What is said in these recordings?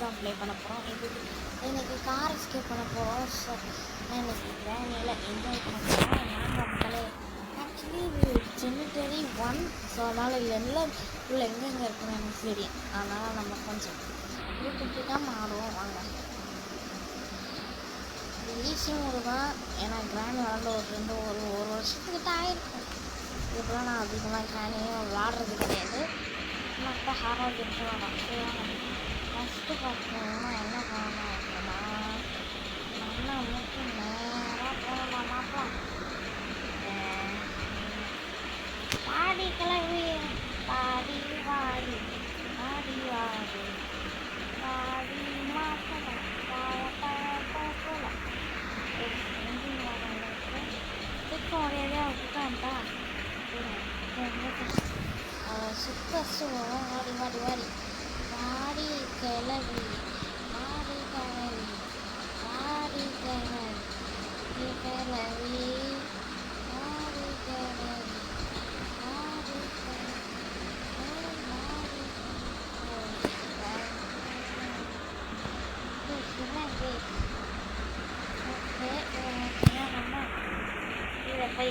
தான் ப்ளே பண்ண போகிறோம். இன்னைக்கு கார் எஸ்கேப் பண்ண போகிறோம். ஸோ இன்னைக்கு கிராணியில் என்ஜாய் பண்ணுறோம். நாங்கள் மக்களே ஆக்சுவலி இது செமிட்டரி 1. ஸோ அதனால் இதில் எல்லாம் உள்ள எங்கெங்கே இருக்குன்னு எனக்கு தெரியும். அதனால் நம்ம கொஞ்சம் இப்படி தான் ஆடுவோம். வாங்க, ஈஸி மோடு தான். ஏன்னா கிராணி வளர்ந்து ஒரு வருஷத்துக்கிட்ட ஆகிருக்கும். இதுக்கெல்லாம் நான் அதிகமாக கிராணியும் விளாடுறது கிடையாது. மற்ற ஹார்ட் கேம்ஸ்லாம் தான். ஃபஸ்ட்டு பார்த்தீங்கன்னா என்ன பண்ணணும் அப்படின்னா, நல்லா மூட்டு நேராக போகலாம். மாப்பலாம் பாடி கிளவி பாடி வாடி பாடி வாடி பாடி மாப்பலாம் போகலாம். திட்டம் ஒரேடியாக விட்டுட்டான்ட்டா சுத்த வாடி வாடி வாடி வாடி கிளவி வாடி கிளவி வாடி கிளவி கிளவி வாடி கிளவி வாடி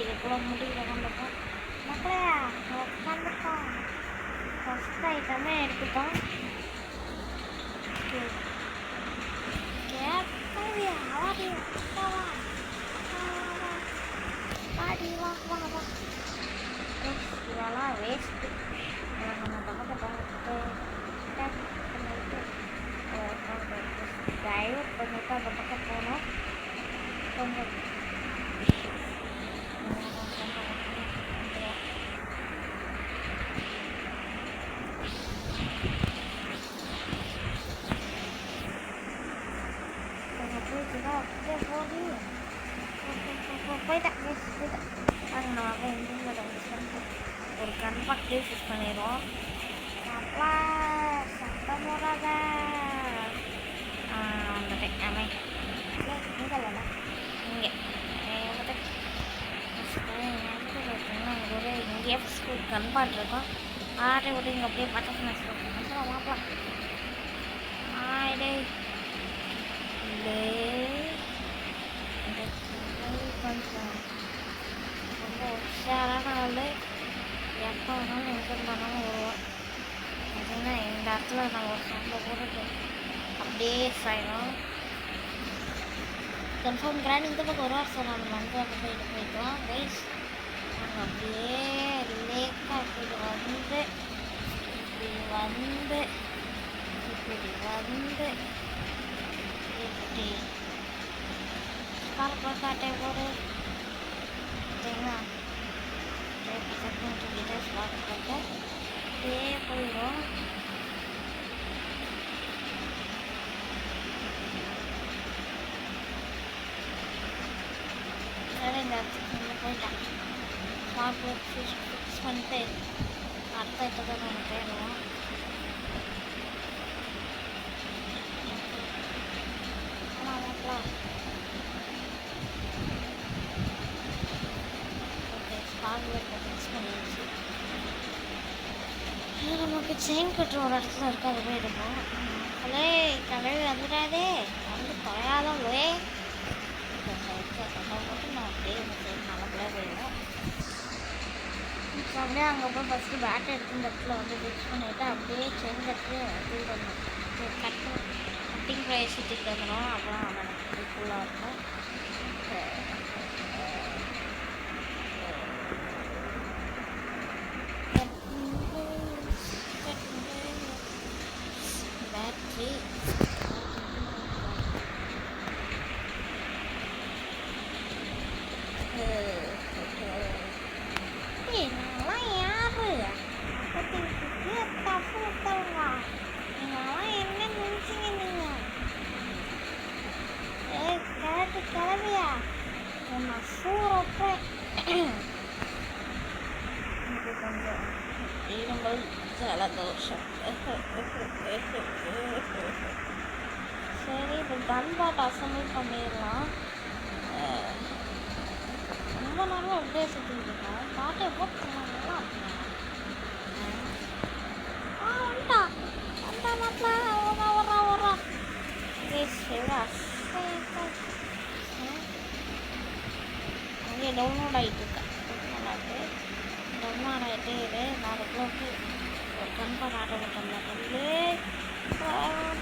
இதுக்குள்ள முடியல. வந்துட்டோம் மக்களே, உட்காந்துட்டோம். ஃபஸ்ட் ஐட்டமே எடுத்துட்டோம். கேட்கவே ஆடி வா இதெல்லாம் வேஸ்ட்டு. நம்ம பக்கத்தை டைவர்ட் பண்ணிவிட்டு அந்த பக்கம் போனோம். கொஞ்சம் போயிட்டேன். நம்ம ஒரு கன்பாக்டே யூஸ் பண்ணிடுவோம். அப்பா சத்தம் போடாத வந்துட்டேன். ஆமே இங்கே இல்லைண்ணா இங்கே இங்கே ஒரு இங்கே ஸ்கூல் கன்பாட் இருக்கும். ஆட்டை விட்டு இங்கே அப்படியே பச்சை மாப்பிளா ஆடே இல்லை கொஞ்சம் ரொம்ப உஷாரான ஆள். எப்போ வேணாலும் எங்கே இருந்தாலும் வருவோம். அப்படின்னா இந்த இடத்துல நம்ம ஒரு சண்டை போட்டுட்டு அப்படியே சாயிடும். கன்ஃபார்ம் கிராண்ட் இந்த பக்கம் ஒரு வாரம் நம்ம வந்து அந்த சைடு போய்க்கலாம். கைஸ் நாங்கள் அப்படியே லேக்காக இப்படி வந்து இப்படி காட்டை போடு சரிங்களா. பக்கத்துக்கிட்ட ஸ்பாட் போட்டு அப்படியே போயிடும். இந்த இடத்துக்கு போயிட்டான். ஸ்பாட் ஃபிக்ஸ் பண்ணிட்டு அடுத்த இடத்துல நம்ம போயிடுவோம். நமக்கு செயின் கட்டுற ஒரு இடத்துல இருக்கு. அது போய் இருக்கும். ஹலோ கடவுள் வந்துடாதே வந்து குறையாதே போட்டு நான் அப்படியே நல்லபடியாக போயிடுவோம். இப்போ அப்படியே அங்கே போய் ஃபஸ்ட்டு பேட்டை எடுத்து இந்த இடத்துல வந்து ஃபிக்ஸ் பண்ணிவிட்டு அப்படியே செயின் கட்டு இது பண்ணணும். கட்டிங் ப்ரைஸ் சுற்றிட்டு வந்துடும். அப்புறம் எனக்கு ஃபுல்லாக இருக்கும். பேட்ரி நீங்களாம் யாரு தப்பு விட்டவங்க? நீங்களாம் என்ன நினைச்சிங்க? நீங்கள் கிளவியா என்ன சூறப்ப கொஞ்சம் இருமல் ஜலதோஷம். சரி, இப்போ கன்பாட் அசம்பிள் பண்ணிடலாம். ரொம்ப நேரம் அப்படியே சுற்றிட்டு இருக்கோம். பாட்டை போட்டு நல்லா வந்துட்டா மாப்பிள்ள. வரா டவுன்லோட் ஆகிட்டு இருக்கேன். டவுன்லோட் ஆகிட்டே இரு. நான் அதுக்குள்ளே ஒரு கன்ஃபார்ம் ஆட்டோ பண்ணல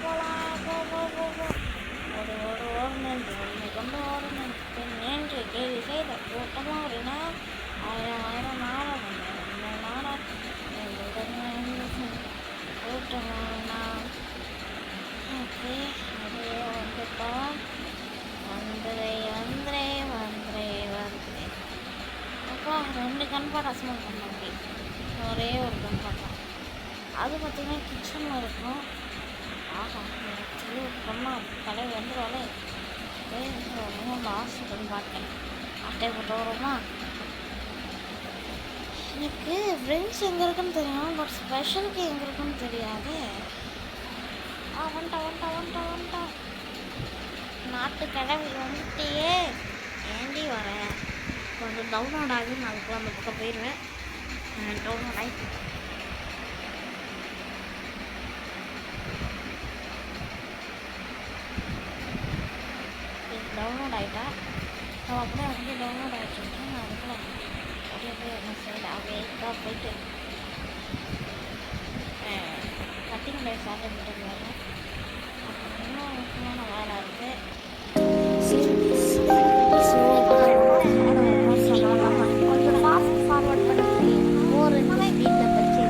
போகலாம் ஒரு ஒரு ஓரணம் ஒன்று கொண்டு ஓரணம் நேன்று கேள்வி செய்த கூட்டமாக ஒருனா 1000 நாடம் நாடம் கூட்டமானா ஓகே அப்படியே வந்துட்டோம். வந்துறேன் அப்பா 2 கன்ஃபார்ம் அசைன்மெண்ட் பண்ண முடியும். ஒரே ஒரு கன்ஃபார்ம் தான். அது பார்த்திங்கன்னா கிச்சனில் இருக்கும். ஆஹா சொல்லி பண்ணா தலைவர் வந்துடுவாளே ரொம்ப ஆசைப்படி பார்த்தேன். அட்டை போட்டு வருமா? எனக்கு ஃப்ரெண்ட்ஸ் எங்கே இருக்குன்னு தெரியும், பட் ஸ்பெஷலுக்கு எங்கே இருக்குன்னு தெரியாது. வந்துட்டா நாட்டு கிழவி வந்துட்டியே, ஏண்டி வரேன் கொஞ்சம் டவுன்லோட் ஆகி நான் அதுக்குள்ள அந்த பக்கம் போயிடுவேன். டவுன்லோட் ஆகி டவுன்லோட் ஆகிட்டா அவள் அப்படியே வந்து டவுன்லோட் ஆகிட்டு நான் அதுக்குள்ள அப்படியே போய் என்ன சைடு அப்படியே போயிட்டு கட்டிங் லைஃப் ஸ்டார்ட் பண்ணிட்டு அப்புறம் இன்னும் முக்கியமான வேலை இருக்குது. கொஞ்சம் ஃபாஸ்ட் ஃபார்வர்ட் பண்ணி ஒரு வீட்டில் வச்சு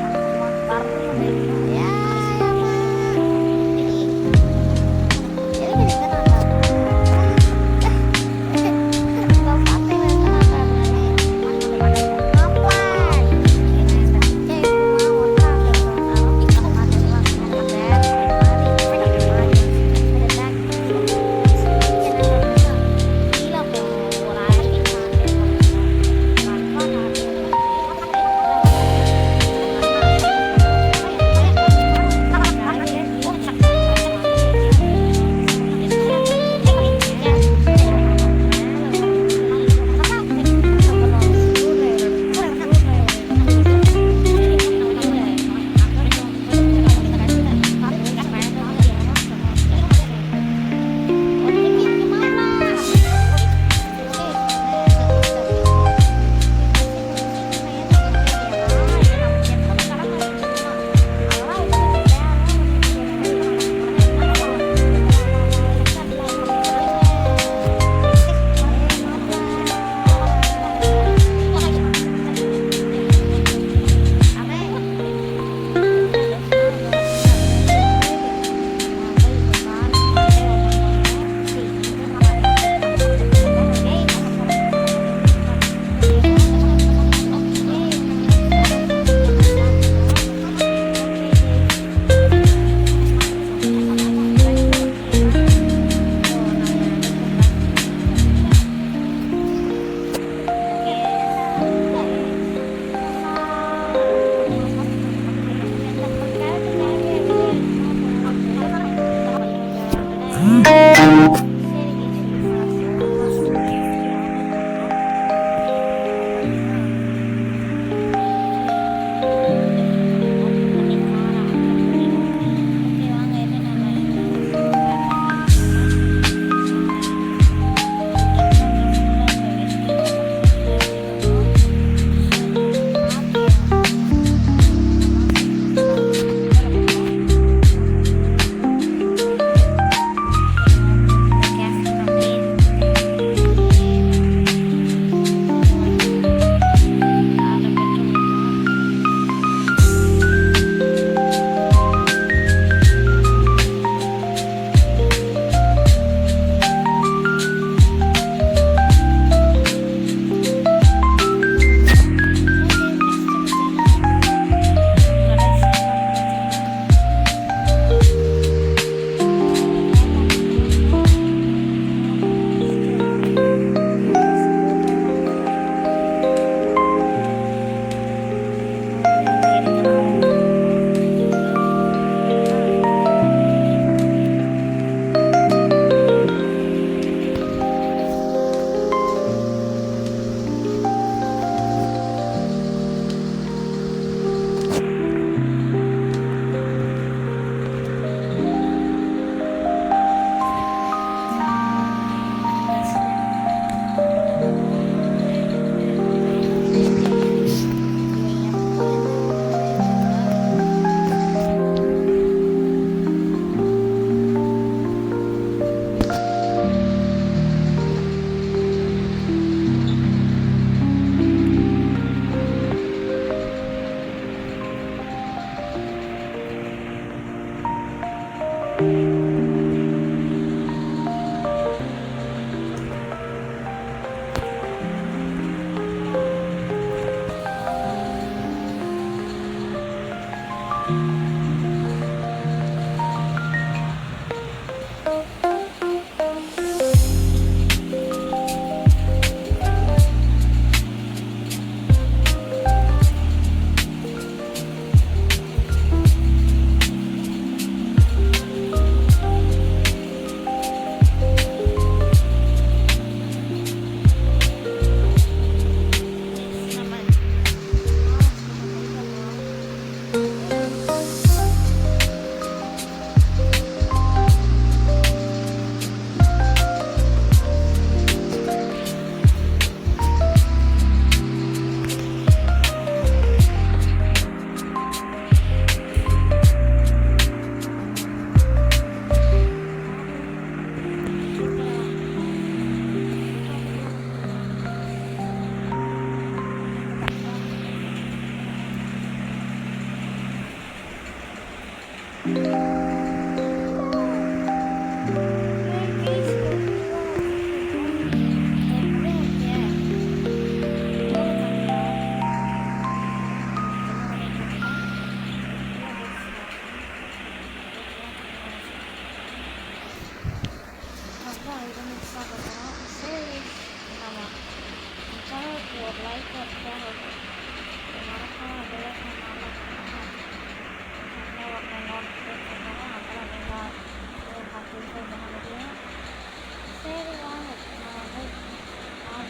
சரி வாங்க நான்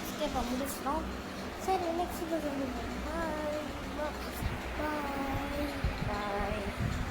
ஸ்டெப்பை முடிச்சிட்டோம். சரி நெக்ஸ்ட் பாய் பாய் பாய்.